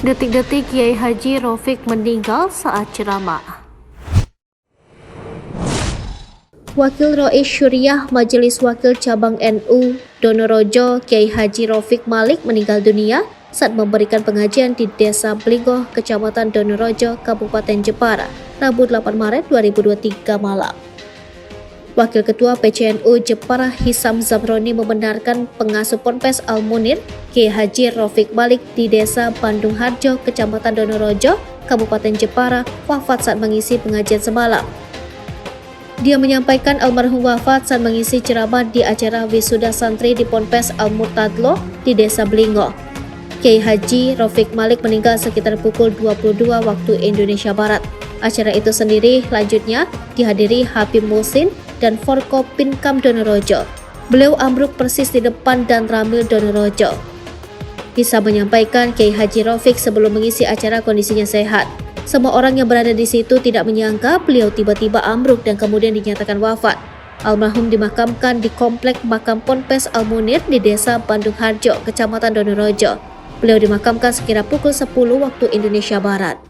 Detik-detik Kiai Haji Rafiq meninggal saat ceramah. Wakil Rois Syuriah Majelis Wakil Cabang NU Donorejo Kiai Haji Rafiq Malik meninggal dunia saat memberikan pengajian di Desa Blingoh, Kecamatan Donorejo, Kabupaten Jepara, Rabu 8 Maret 2023 malam. Wakil Ketua PCNU Jepara Hisam Zamroni membenarkan pengasuh Ponpes Al-Munir Kiai Haji Rafiq Malik di Desa Bandung Harjo, Kecamatan Donorejo, Kabupaten Jepara, wafat saat mengisi pengajian semalam. Dia menyampaikan almarhum wafat saat mengisi ceramah di acara wisuda santri di Ponpes Al-Murtadlo di Desa Blingoh. Kiai Haji Rafiq Malik meninggal sekitar pukul 22 waktu Indonesia Barat. Acara itu sendiri lanjutnya dihadiri Habib Muhsin dan Forkopimkam Donorejo. Beliau ambruk persis di depan dan Ramil Donorejo. Bisa menyampaikan Kiai Haji Rafiq sebelum mengisi acara kondisinya sehat. Semua orang yang berada di situ tidak menyangka beliau tiba-tiba ambruk dan kemudian dinyatakan wafat. Almarhum dimakamkan di komplek makam Ponpes Al-Munir di Desa Bandung Harjo, Kecamatan Donorejo. Beliau dimakamkan sekira pukul 10 waktu Indonesia Barat.